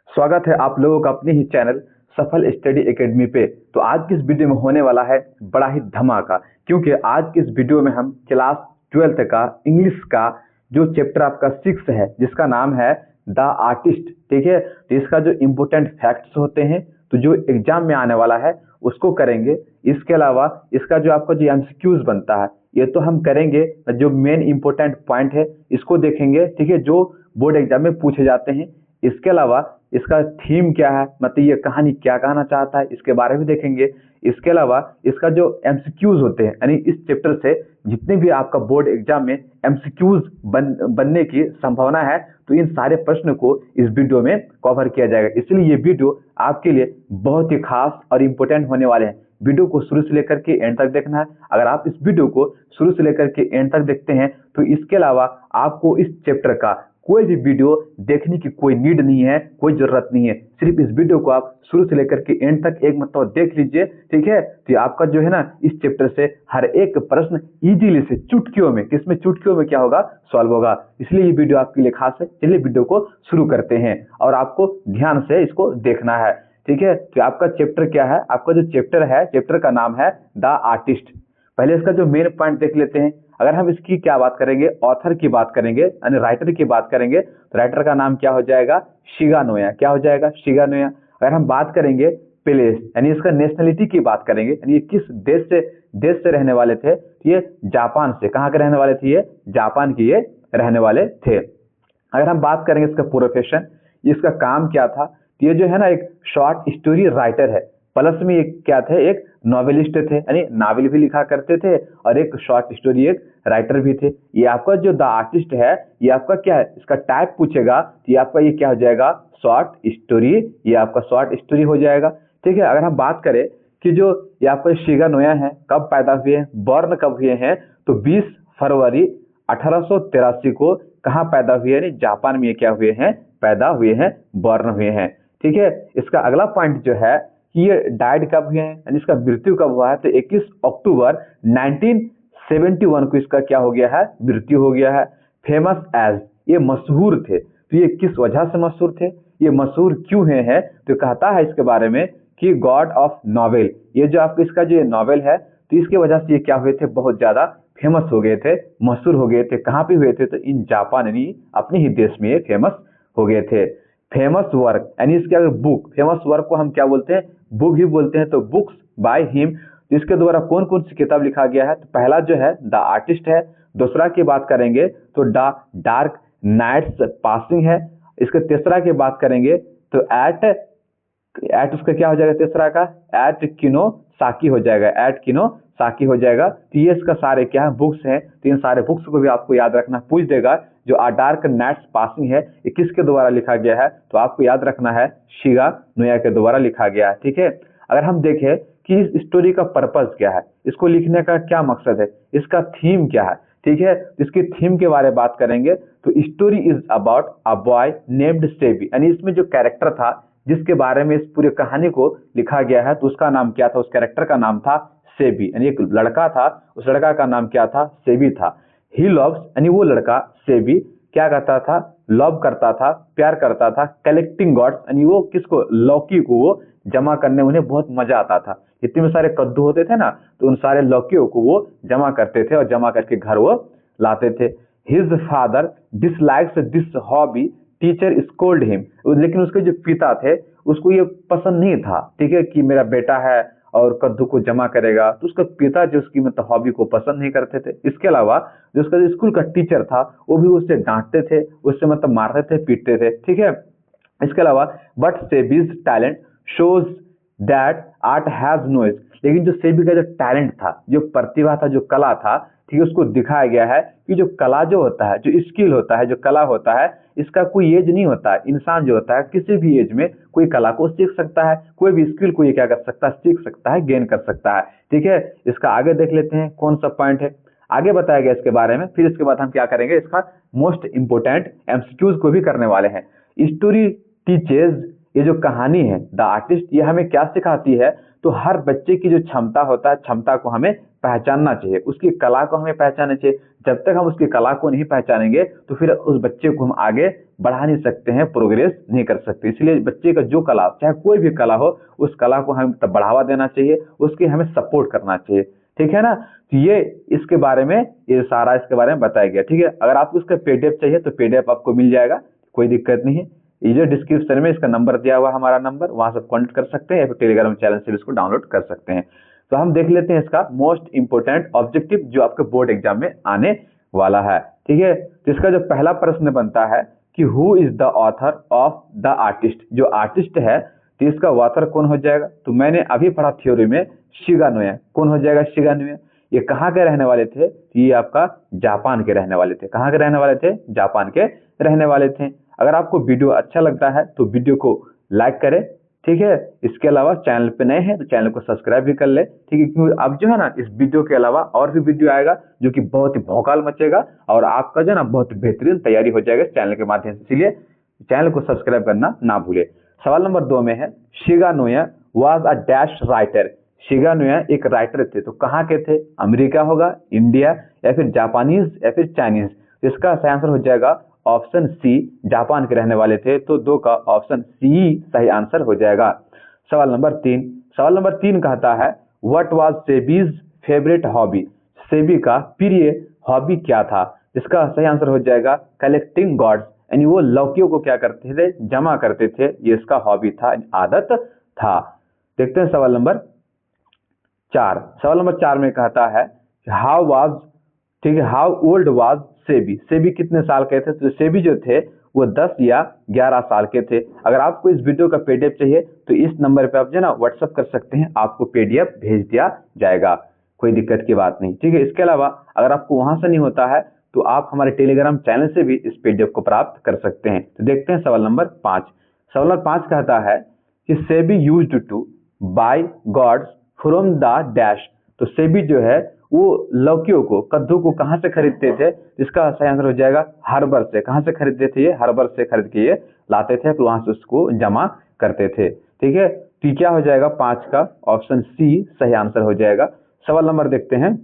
स्वागत है आप लोगों का अपने ही चैनल सफल स्टडी एकेडमी पे। तो आज की इस वीडियो में होने वाला है बड़ा ही धमाका, क्योंकि आज की इस वीडियो में हम क्लास 12th का इंग्लिश का जो चैप्टर आपका 6 है, जिसका नाम है द आर्टिस्ट, ठीक है। तो इसका जो इम्पोर्टेंट फैक्ट्स होते हैं, तो जो एग्जाम में आने वाला है उसको करेंगे। इसके अलावा इसका जो आपका जो एमसीक्यूज बनता है, ये तो हम करेंगे। जो मेन इंपॉर्टेंट पॉइंट है इसको देखेंगे, ठीक है, जो बोर्ड एग्जाम में पूछे जाते हैं। इसके अलावा इसका थीम क्या है, मतलब ये कहानी क्या कहना चाहता है, इसके बारे में देखेंगे। इसके अलावा इसका जो एमसीक्यूज होते हैं, यानी इस चैप्टर से जितने भी आपका बोर्ड एग्जाम में एमसीक्यूज बनने की संभावना है, तो इन सारे प्रश्न को इस वीडियो में कवर किया जाएगा। इसलिए ये वीडियो आपके लिए बहुत ही खास और इम्पोर्टेंट होने वाले हैं। वीडियो को शुरू से लेकर के एंड तक देखना है। अगर आप इस वीडियो को शुरू से लेकर के एंड तक देखते हैं, तो इसके अलावा आपको इस चैप्टर का कोई भी वीडियो देखने की कोई नीड नहीं है, कोई जरूरत नहीं है। सिर्फ इस वीडियो को आप शुरू से लेकर के एंड तक एक मतलब देख लीजिए, ठीक है। तो आपका जो है ना, इस चैप्टर से हर एक प्रश्न इजीली से चुटकियों में, किसमें चुटकियों में क्या होगा, सॉल्व होगा। इसलिए ये वीडियो आपके लिए खास है। चलिए वीडियो को शुरू करते हैं और आपको ध्यान से इसको देखना है, ठीक है। तो आपका चैप्टर क्या है, आपका जो चैप्टर है, चैप्टर का नाम है द आर्टिस्ट। पहले इसका जो मेन पॉइंट देख लेते हैं। अगर हम इसकी क्या बात करेंगे, ऑथर की बात करेंगे, यानी राइटर की बात करेंगे, तो राइटर का नाम क्या हो जाएगा, शिगा नोया। क्या हो जाएगा, शिगा नोया। अगर हम बात करेंगे प्लेस, यानी इसका नेशनलिटी की बात करेंगे, यानी ये किस देश से रहने वाले थे, तो ये जापान से। कहाँ के रहने वाले थे, ये जापान के ये रहने वाले थे। अगर हम बात करेंगे इसका प्रोफेशन, इसका काम क्या था, तो ये जो है ना एक शॉर्ट स्टोरी राइटर है, प्लस में ये क्या थे, एक नॉवेलिस्ट थे, यानी नावल भी लिखा करते थे, और एक शॉर्ट स्टोरी एक राइटर भी थे। ये आपका जो द आर्टिस्ट है, ये आपका क्या है, इसका टाइप पूछेगा तो ये आपका ये क्या हो जाएगा, शॉर्ट स्टोरी। ये आपका शॉर्ट स्टोरी हो जाएगा, ठीक है। अगर हम बात करें कि जो ये आपका शिगा नोया है, कब पैदा हुए हैं, बॉर्न कब हुए हैं, तो 20 फरवरी 1883 को कहाँ पैदा हुए, यानी जापान में ये क्या हुए हैं, पैदा हुए हैं, बॉर्न हुए हैं, ठीक है। इसका अगला पॉइंट जो है कि ये डाइड कब हुए हैं, यानी इसका मृत्यु कब हुआ है, तो 21 अक्टूबर 1971 को इसका क्या हो गया है, मृत्यु हो गया है। फेमस एज, ये मशहूर थे। तो ये किस वजह से मशहूर थे, ये मशहूर क्यों हैं, तो कहता है इसके बारे में कि गॉड ऑफ नॉवेल, ये जो आपका इसका जो नॉवेल है, तो इसके वजह से ये क्या हुए थे, बहुत ज्यादा फेमस हो गए थे, मशहूर हो गए थे। कहाँ पे हुए थे, तो इन जापान, यानी अपने ही देश में ये फेमस हो गए थे। फेमस वर्क, यानी इसके अगर बुक, फेमस वर्क को हम क्या बोलते हैं, बुक ही बोलते हैं। तो बुक्स बाय हिम, इसके द्वारा कौन कौन सी किताब लिखा गया है, तो पहला जो है द आर्टिस्ट है। दूसरा की बात करेंगे तो द डार्क नाइट्स पासिंग है। इसके तीसरा की बात करेंगे तो एट उसका क्या हो जाएगा, तीसरा का एट किनो साकी हो जाएगा, एट किनो साकी हो जाएगा। तो ये इसका सारे क्या है, बुक्स हैं। तो इन सारे बुक्स को भी आपको याद रखना, पूछ देगा। जो आ डार्क नाइट्स पासिंग है, ये किसके द्वारा लिखा गया है, तो आपको याद रखना है शिगा नोया के द्वारा लिखा गया है, ठीक है। अगर हम देखें कि इस स्टोरी का पर्पस क्या है, इसको लिखने का क्या मकसद है, इसका थीम क्या है, ठीक है। इसकी थीम के बारे में बात करेंगे तो story is about a boy named SEBI, यानी इसमें जो कैरेक्टर था जिसके बारे में इस पूरी कहानी को लिखा गया है, तो उसका नाम क्या था, उस कैरेक्टर का नाम था सेबी, यानी एक लड़का था, उस लड़का का नाम क्या था, सेबी था। ही लव्स, यानी वो लड़का सेबी क्या करता था, लव करता था, प्यार करता था, कलेक्टिंग गॉड्स, यानी वो किसको, लौकी को वो जमा करने उन्हें बहुत मजा आता था। जितने में सारे कद्दू होते थे ना, तो उन सारे लौकियों को वो जमा करते थे और जमा करके घर वो लाते थे। His father dislikes this hobby, teacher scold him, लेकिन उसके जो पिता थे उसको ये पसंद नहीं था, ठीक है, कि मेरा बेटा है और कद्दू को जमा करेगा। तो उसका पिता जो उसकी मतलब हॉबी को पसंद नहीं करते थे। इसके अलावा जो उसका स्कूल का टीचर था, वो भी उससे डांटते थे, उससे मतलब मारते थे, पीटते थे, ठीक है। इसके अलावा but Sebi's talent shows that art has noise, लेकिन जो सेबी का जो टैलेंट था, जो प्रतिभा था, जो कला था, ठीक है, उसको दिखाया गया है कि जो कला जो होता है, जो स्किल होता है, जो कला होता है, इसका कोई एज नहीं होता है। इंसान जो होता है किसी भी एज में कोई कला को सीख सकता है, कोई भी स्किल को ये क्या कर सकता है, सीख सकता है, गेन कर सकता है, ठीक है। इसका आगे देख लेते हैं कौन सा पॉइंट है, आगे बताया गया इसके बारे में। फिर इसके बाद हम क्या करेंगे, इसका मोस्ट इंपोर्टेंट एमसीक्यूज को भी करने वाले हैं। स्टोरी टीचेज, ये जो कहानी है द आर्टिस्ट, ये हमें क्या सिखाती है, तो हर बच्चे की जो क्षमता होता है, क्षमता को हमें पहचानना चाहिए, उसकी कला को हमें पहचानना चाहिए। जब तक हम उसकी कला को नहीं पहचानेंगे तो फिर उस बच्चे को हम आगे बढ़ा नहीं सकते हैं, प्रोग्रेस नहीं कर सकते। इसलिए बच्चे का जो कला, चाहे कोई भी कला हो, उस कला को हमें बढ़ावा देना चाहिए, उसकी हमें सपोर्ट करना चाहिए, ठीक है ना। तो ये इसके बारे में, ये सारा इसके बारे में बताया गया, ठीक है। अगर आपको इसका पीडीएफ चाहिए तो पीडीएफ आपको मिल जाएगा, कोई दिक्कत नहीं है। ये जो डिस्क्रिप्शन में इसका नंबर दिया हुआ है, हमारा नंबर, वहां से कॉन्टेक्ट कर सकते हैं या फिर टेलीग्राम चैनल से इसको डाउनलोड कर सकते हैं। तो हम देख लेते हैं इसका मोस्ट इंपोर्टेंट ऑब्जेक्टिव जो आपके बोर्ड एग्जाम में आने वाला है, ठीक है। तो इसका जो पहला प्रश्न बनता है कि who is the author of the artist, जो आर्टिस्ट है तो इसका ऑथर कौन हो जाएगा। तो मैंने अभी पढ़ा थ्योरी में, शिगा नोया। कौन हो जाएगा? Shiga Noah. ये कहाँ के रहने वाले थे? ये आपका जापान के रहने वाले थे। कहाँ के रहने वाले थे? जापान के रहने वाले थे। अगर आपको वीडियो अच्छा लगता है तो वीडियो को लाइक करें, ठीक है। इसके अलावा चैनल पे नए हैं तो चैनल को सब्सक्राइब भी कर ले, ठीक है। क्योंकि अब जो है ना, इस वीडियो के अलावा और भी वीडियो आएगा जो कि बहुत ही भौकाल मचेगा और आपका जो है ना बहुत बेहतरीन तैयारी हो जाएगा इस चैनल के माध्यम से। इसलिए चैनल को सब्सक्राइब करना ना भूले। सवाल नंबर 2 में है, Shiga Noah was a dash writer. Shiga Noah एक राइटर थे, तो कहाँ के थे? अमेरिका होगा, इंडिया, या फिर जापानीज, या फिर चाइनीज। इसका सही आंसर हो जाएगा ऑप्शन सी, जापान के रहने वाले थे। तो 2 का ऑप्शन सी सही आंसर हो जाएगा। सवाल नंबर 3, सवाल नंबर 3 कहता है what was Sebi's favourite hobby. Sebi का प्रिय हॉबी क्या था? इसका सही आंसर हो जाएगा कलेक्टिंग गॉड्स, यानी वो लौकियों को क्या करते थे? जमा करते थे। ये इसका हॉबी था, आदत था। देखते हैं सवाल नंबर 4। सवाल नंबर 4 में कहता है हाउ वाज, ठीक है, how old was SEBI. SEBI कितने साल के थे? तो सेबी जो थे वो 10 या 11 साल के थे। अगर आपको इस वीडियो का पीडीएफ चाहिए तो इस नंबर पे आप जो है ना व्हाट्सअप कर सकते हैं, आपको पीडीएफ भेज दिया जाएगा, कोई दिक्कत की बात नहीं, ठीक है। इसके अलावा अगर आपको वहां से नहीं होता है तो आप हमारे टेलीग्राम चैनल से भी इस पीडीएफ को प्राप्त कर सकते हैं। तो देखते हैं सवाल नंबर 5। सवाल नंबर 5 कहता है कि Sebi used to buy goods from the dash. तो सेबी जो है वो लौकियों को, कद्दू को कहाँ से खरीदते थे? इसका सही आंसर हो जाएगा हर्बर से। कहाँ से खरीदते थे? ये हर्बर से खरीद के ये लाते थे, फिर वहां से उसको जमा करते थे, ठीक है। तो क्या हो जाएगा? 5 का ऑप्शन सी सही आंसर हो जाएगा। सवाल नंबर देखते हैं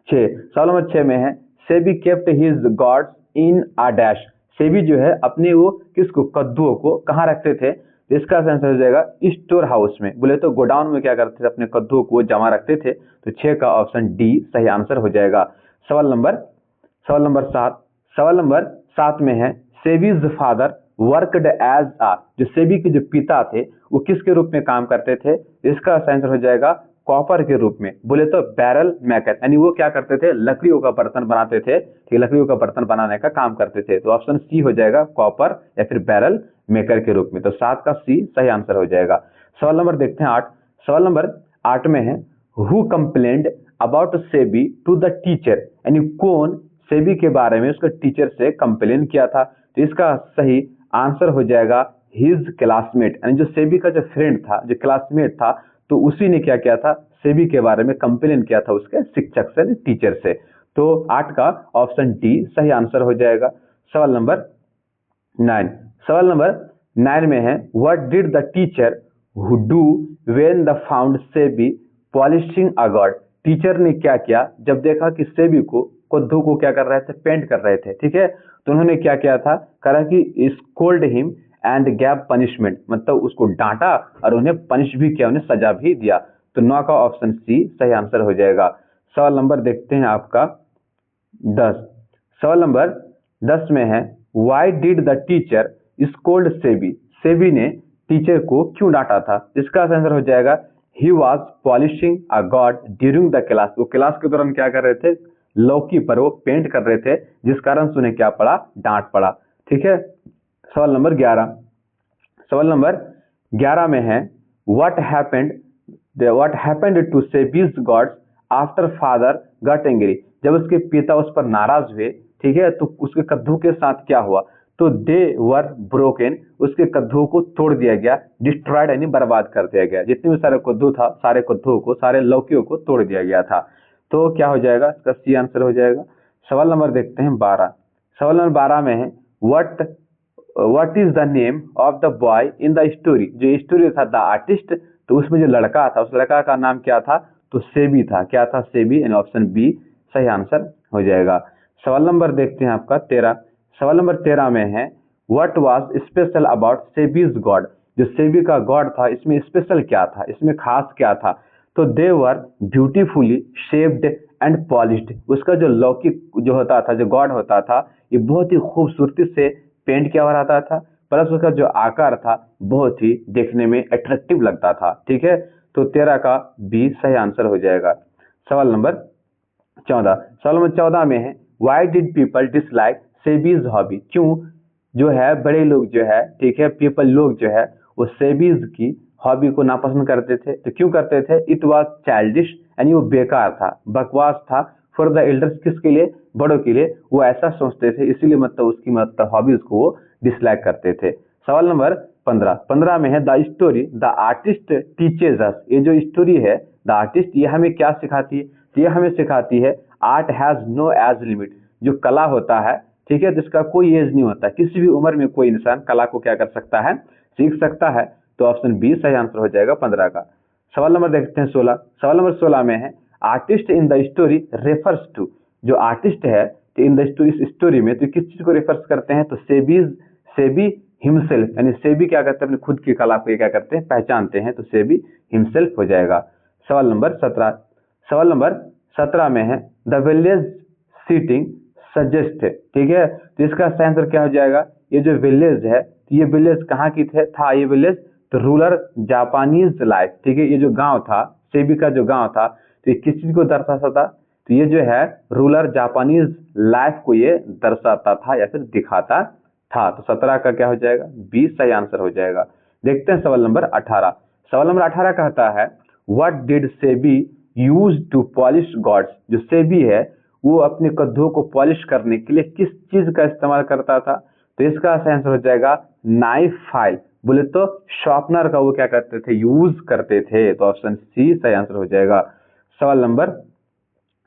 6। सवाल नंबर 6 में है SEBI kept his gods in a dash. SEBI जो है अपने वो किसको, कद्दुओं को कहाँ रखते थे? इसका आंसर हो जाएगा स्टोर हाउस में। बोले तो गोडाउन में क्या करते थे? अपने कद्दुओं को जमा रखते थे। तो 6 का ऑप्शन डी सही आंसर हो जाएगा। सवाल नंबर 7। सवाल नंबर 7 में है सेबीज फादर वर्कड एज आ। जो सेबी के जो पिता थे वो किसके रूप में काम करते थे? इसका आंसर हो जाएगा कॉपर के रूप में। बोले तो बैरल मेकर, यानी वो क्या करते थे? लकड़ियों का बर्तन बनाते थे, ठीक, लकड़ियों का बर्तन बनाने का काम करते थे। तो ऑप्शन सी हो जाएगा कॉपर या फिर बैरल मेकर के रूप में। तो 7 का सी सही आंसर हो जाएगा। सवाल नंबर देखते हैं 8। सवाल नंबर 8 में है who complained about Sebi to the teacher. यानी कौन सेबी के बारे में उसका टीचर से कंप्लेन किया था? तो इसका सही आंसर हो जाएगा हिज क्लासमेट, यानी जो सेबी का जो फ्रेंड था, जो क्लासमेट था, तो उसी ने क्या किया था? सेबी के बारे में कंप्लेन किया था उसके शिक्षक से, टीचर से। तो 8 का ऑप्शन डी सही आंसर हो जाएगा। सवाल नंबर 9। सवाल नंबर 9 में है what did the teacher who do when the found SEBI polishing a God. Teacher ने क्या किया जब देखा कि सेबी को, कद्दू को क्या कर रहे थे? पेंट कर रहे थे, ठीक है। तो उन्होंने क्या किया था? कहा कि scold him and gave punishment, मतलब उसको डांटा और उन्हें पनिश भी किया, उन्हें सजा भी दिया। तो 9 का ऑप्शन सी सही आंसर हो जाएगा। सवाल नंबर देखते हैं आपका 10। सवाल नंबर 10 में है why did the teacher scold SEBI. SEBI ने टीचर को क्यों डांटा था? इसका आंसर हो जाएगा he was polishing a God during the class. वो क्लास के दौरान क्या कर रहे थे? लौकी पर वो पेंट कर रहे थे, जिस कारण से उन्हें क्या पड़ा? डांट पड़ा, ठीक है। सवाल नंबर 11। सवाल नंबर 11 में है what happened to Sebi's gods after father got angry. जब उसके पिता उस पर नाराज हुए, ठीक है, तो उसके कद्दू के साथ क्या हुआ? तो दे वर ब्रोकन, उसके कद्दू को तोड़ दिया गया, डिस्ट्रॉयड यानी बर्बाद कर दिया गया। जितने भी सारे कद्दू था, सारे कद्दू को, सारे लौकियों को तोड़ दिया गया था। तो क्या हो जाएगा? इसका सी आंसर हो जाएगा। सवाल नंबर देखते हैं 12। सवाल नंबर 12 में है what is the name of the boy in the story. जो स्टोरी था द आर्टिस्ट, तो उसमें जो लड़का था, उस लड़का का नाम क्या था? तो सेबी था। क्या था? सेबी, यानी ऑप्शन बी सही आंसर हो जाएगा। सवाल नंबर देखते हैं आपका 13। सवाल नंबर 13 में है what was special about Sebi's god, जो सेबी का गॉड था इसमें स्पेशल क्या था, इसमें खास क्या था। तो दे वर ब्यूटीफुली शेप्ड एंड पॉलिश्ड, उसका जो लौकिक जो होता था, जो गॉड होता था, ये बहुत ही खूबसूरती से पेंट किया हुआ रहता था, प्लस उसका जो आकार था बहुत ही देखने में अट्रैक्टिव लगता था। ठीक है, तो 13 का बी सही आंसर हो जाएगा। सवाल नंबर 14, सवाल नंबर 14 में है why did people dislike Sebi's hobby, क्यों जो है बड़े लोग जो है, ठीक है, पीपल लोग जो है वो सेबीज की हॉबी को नापसंद करते थे। तो क्यों करते थे? इट वाज चाइल्डिश, यानी वो बेकार था, बकवास था। फॉर द एल्डर्स, किसके लिए? बड़ों के लिए, वो ऐसा सोचते थे, इसीलिए मतलब उसकी मतलब हॉबीज को वो डिसलाइक करते थे। सवाल नंबर 15 में है the story the artist teaches us, ये जो स्टोरी है द आर्टिस्ट, ये हमें क्या सिखाती है? ये हमें सिखाती है art has no age limit, जो कला होता है, ठीक है, जिसका कोई एज नहीं होता, किसी भी उम्र में कोई इंसान कला को क्या कर सकता है? सीख सकता है। तो ऑप्शन बी सही आंसर हो जाएगा 15 का। सवाल नंबर देखते हैं 16, सवाल नंबर 16 में है artist in the story refers to, जो आर्टिस्ट है इन द स्टोरी, इस स्टोरी में तो किस चीज को रेफर्स करते हैं? तो सेबी हिमसेल्फ, यानी सेबी क्या करते हैं? अपनी खुद की कला को ये क्या करते हैं? पहचानते हैं, तो सेबी हिमसेल्फ हो जाएगा। सवाल नंबर 17, सवाल नंबर 17 में है द विलेज सीटिंग सजेस्ट, ठीक है, तो इसका सही आंसर क्या हो जाएगा? ये जो विलेज है, तो ये विलेज कहाँ की था ये विलेज? तो रूरल जापानीज लाइफ, ठीक है, ये जो गांव था, सेबी का जो गांव था, तो ये किस चीज को दर्शाता था? तो ये जो है रूरल जापानीज लाइफ को ये दर्शाता था या फिर दिखाता था। तो 17 का क्या हो जाएगा? 20 सही आंसर हो जाएगा। देखते हैं सवाल नंबर 18, सवाल नंबर 18 कहता है what did Sebi use to polish goods, जो सेबी है वो अपने कद्दुओं को पॉलिश करने के लिए किस चीज का इस्तेमाल करता था? तो इसका सही आंसर हो जाएगा नाइफ फाइल, बोले तो शार्पनर का वो क्या करते थे? यूज करते थे। तो ऑप्शन सी सही आंसर हो जाएगा। सवाल नंबर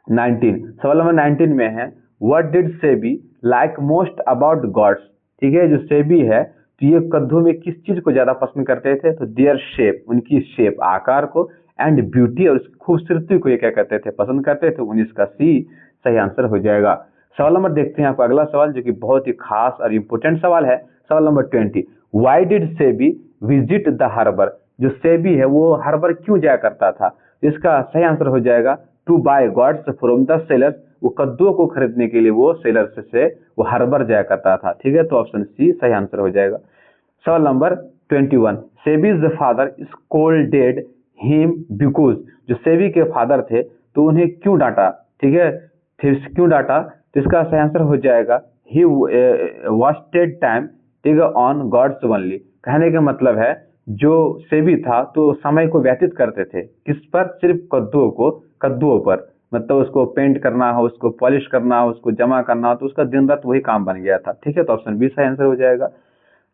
19, सवाल नंबर 19 में है what did SEBI like most about God's, ठीक है, जो सेबी है तो ये कद्दू में किस चीज को ज्यादा पसंद करते थे? तो देयर शेप, उनकी शेप, आकार को, एंड ब्यूटी, और उसकी खूबसूरती को ये क्या करते थे? पसंद करते थे। 19 का सी सही आंसर हो जाएगा। सवाल नंबर देखते हैं आपका अगला सवाल, जो कि बहुत ही खास और इंपोर्टेंट सवाल है। सवाल number 20, why did Sebi visit the harbour, जो सेबी है वो हार्बर क्यों जाया करता था? इसका सही आंसर हो जाएगा to buy goods from the sailors, वो कद्दुओं को खरीदने के लिए वो सेलर्स से वो हार्बर जाया करता था। ठीक है, तो ऑप्शन सी सही आंसर हो जाएगा। सवाल नंबर 21, Sebi's father scolded him because, जो सेबी के फादर थे तो उन्हें क्यों डांटा? ठीक है, फिर क्यों डांटा? तो इसका सही आंसर हो जाएगा ही वास्टेड टाइम, ठीक है, ऑन गॉड्स ओनली। कहने का मतलब है जो सेबी था तो समय को व्यतीत करते थे किस पर? सिर्फ कद्दुओं पर, मतलब उसको पेंट करना हो, उसको पॉलिश करना हो, उसको जमा करना हो, तो उसका दिन रात वही काम बन गया था। ठीक है, तो ऑप्शन बी सही आंसर हो जाएगा।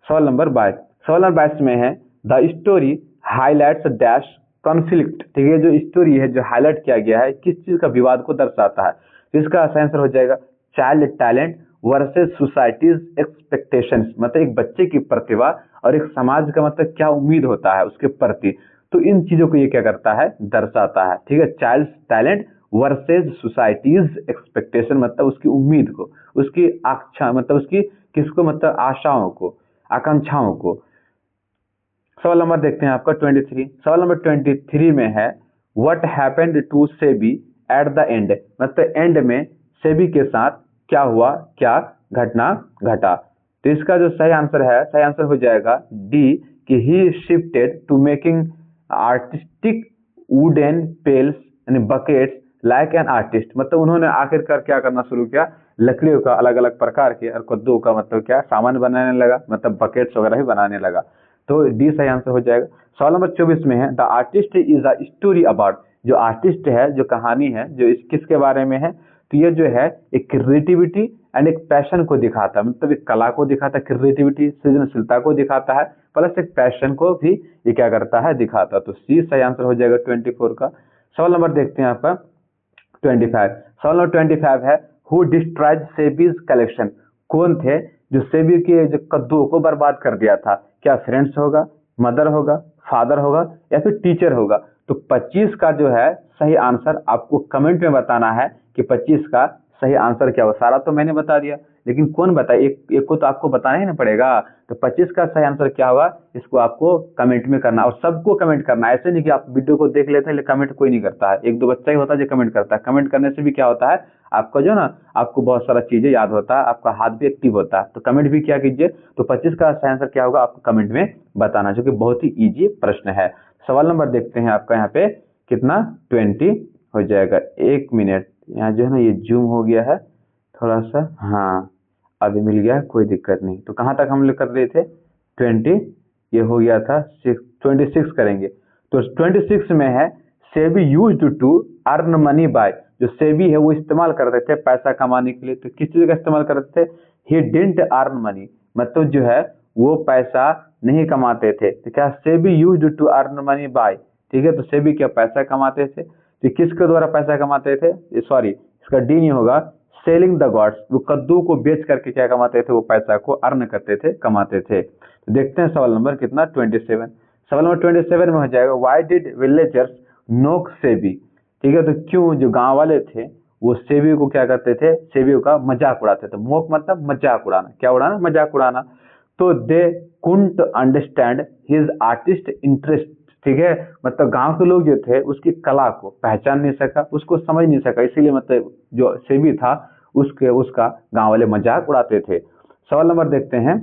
सवाल नंबर 22, सवाल नंबर 22 में है the story highlights dash conflict, ठीक है, जो स्टोरी है जो हाईलाइट किया गया है किस चीज का विवाद को दर्शाता है? तो इसका सही आंसर हो जाएगा child talent versus societies expectations, मतलब एक बच्चे की प्रतिभा और एक समाज का मतलब क्या उम्मीद होता है उसके प्रति, तो इन चीजों को ये क्या करता है? दर्शाता है। ठीक है, child talent versus societies expectation, मतलब उसकी उम्मीद को, उसकी आशा, मतलब उसकी किसको? मतलब आशाओं को, आकांक्षाओं को। सवाल नंबर देखते हैं आपका 23, सवाल नंबर 23 में है what happened to Sebi at the end, मतलब एंड में सेबी के साथ क्या हुआ, क्या घटना घटा? तो इसका जो सही आंसर है, सही आंसर हो जाएगा डी कि he shifted to making artistic wooden pails यानी बकेट्स लाइक एन आर्टिस्ट, मतलब उन्होंने आखिरकार क्या करना शुरू किया? लकड़ियों का अलग अलग प्रकार के और कद्दू का मतलब क्या? सामान बनाने लगा, मतलब बकेट्स वगैरह भी बनाने लगा। तो डी सही आंसर हो जाएगा। सवाल नंबर 24 में है the artist is a story about, जो आर्टिस्ट है, जो कहानी है, जो इस किसके बारे में है? तो ये जो है एक क्रिएटिविटी एंड एक पैशन को दिखाता है, मतलब एक कला को दिखाता है, क्रिएटिविटी सृजनशीलता को दिखाता है, प्लस एक पैशन को भी ये क्या करता है? दिखाता है। तो सी सही आंसर हो जाएगा 24 का। सवाल नंबर देखते हैं आपका 25, सवाल नंबर 25 है हु डिस्ट्रॉयड सेबीज कलेक्शन, कौन थे जो सेबी के जो कद्दुओं को बर्बाद कर दिया था? क्या फ्रेंड्स होगा, मदर होगा, फादर होगा या फिर टीचर होगा? तो 25 का जो है सही आंसर आपको कमेंट में बताना है कि 25 का सही आंसर क्या होगा। सारा तो मैंने बता दिया, लेकिन कौन बताए, एक एक को तो आपको बताना ही ना पड़ेगा। तो 25 का सही आंसर क्या होगा, इसको आपको कमेंट में करना, और सबको कमेंट करना। ऐसे नहीं कि आप वीडियो को देख लेते हैं लेकिन कमेंट कोई नहीं करता है, एक दो बच्चा ही होता है जो कमेंट करता है। कमेंट करने से भी क्या होता है, आपका जो ना, आपको बहुत सारा चीजें याद होता है, आपका हाथ भी एक्टिव होता है। तो कमेंट भी क्या कीजिए। तो 25 का सही आंसर क्या होगा आपको कमेंट में बताना, जो कि बहुत ही इजी प्रश्न है। सवाल नंबर देखते हैं आपका यहाँ पे कितना 20 हो जाएगा। 1 मिनट, यहाँ जो है ना ये जूम हो गया है थोड़ा सा, हाँ अभी मिल गया, कोई दिक्कत नहीं। तो कहाँ तक हम लोग कर रहे थे, 20, ये हो गया था 26 करेंगे। तो 26 में है Sebi used to earn money by, जो सेबी है वो इस्तेमाल करते थे पैसा कमाने के लिए। तो किस चीज का इस्तेमाल करते थे, ही डिडंट अर्न मनी, मतलब जो है वो पैसा नहीं कमाते थे। तो क्या Sebi used to earn money by, ठीक है। तो सेबी क्या पैसा कमाते थे, तो किसके द्वारा पैसा कमाते थे, सॉरी इसका डी नहीं होगा, सेलिंग द गॉड्स, वो कद्दू को बेच करके क्या कमाते थे, वो पैसा को अर्न करते थे, कमाते थे। तो देखते हैं सवाल नंबर कितना 27। सवाल नंबर 27 में हो जाएगा, व्हाई डिड विलेजर्स नोक सेबी, ठीक है। तो क्यों जो गांव वाले थे वो सेबी को क्या करते थे, सेबी का मजाक उड़ाते थे। मोक मतलब मजाक उड़ाना, क्या उड़ाना, मजाक उड़ाना। तो they couldn't understand his artist interest, ठीक है। मतलब गांव के लोग जो थे उसकी कला को पहचान नहीं सका, उसको समझ नहीं सका, इसीलिए मतलब जो सेबी था उसका गांव वाले मजाक उड़ाते थे। सवाल नंबर देखते हैं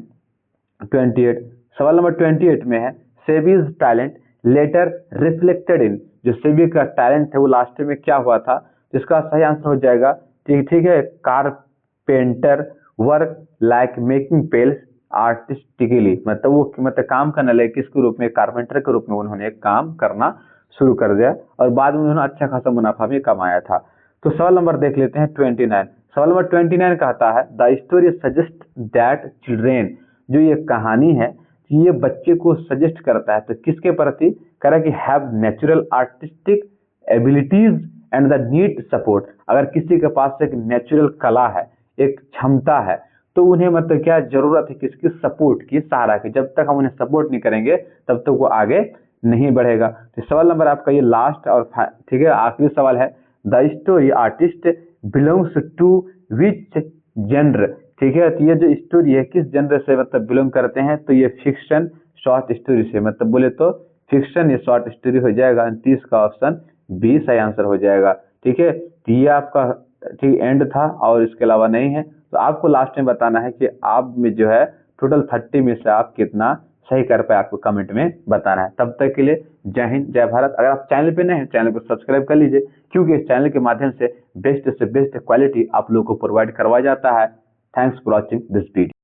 28। सवाल नंबर 28 में है, SEBI's talent letter reflected in, जो सेबी का टैलेंट है वो लास्ट में क्या हुआ था। जिसका सही आंसर हो जाएगा, ठीक है, carpenter work like making pails artistically, मतलब वो मतलब काम करने लगे किसके रूप में, कारपेंटर के रूप में उन्होंने काम करना शुरू कर दिया, और बाद में उन्होंने अच्छा खासा मुनाफा भी कमाया था। तो सवाल नंबर देख लेते हैं 29। सवाल नंबर 29 कहता है, the story suggest that children, जो ये कहानी है ये बच्चे को सजेस्ट करता है, तो किसके प्रति कह रहा है कि have natural artistic abilities and the need support. अगर किसी के पास एक नेचुरल कला है, एक क्षमता है, तो उन्हें मतलब क्या जरूरत है, किसकी, सपोर्ट की, सहारा की। जब तक हम उन्हें सपोर्ट नहीं करेंगे तब तक वो आगे नहीं बढ़ेगा। तो सवाल नंबर आपका ये लास्ट और ठीक है आखिरी सवाल है, the story artist belongs to which genre, ठीक है। तो ये जो स्टोरी है किस जेनर से मतलब बिलोंग करते हैं, तो ये फिक्शन शॉर्ट स्टोरी से, मतलब बोले तो फिक्शन या शॉर्ट स्टोरी हो जाएगा। 30 का ऑप्शन बी सही आंसर हो जाएगा, ठीक है। तो ये आपका ठीक एंड था और इसके अलावा नहीं है। तो आपको लास्ट में बताना है कि आप में जो है टोटल 30 में से आप कितना सही कर पाए, आपको कमेंट में बताना है। तब तक के लिए जय हिंद जय भारत। अगर आप चैनल पे नए हैं चैनल को सब्सक्राइब कर लीजिए, क्योंकि इस चैनल के माध्यम से बेस्ट क्वालिटी आप लोगों को प्रोवाइड करवाया जाता है। Thanks for watching this video.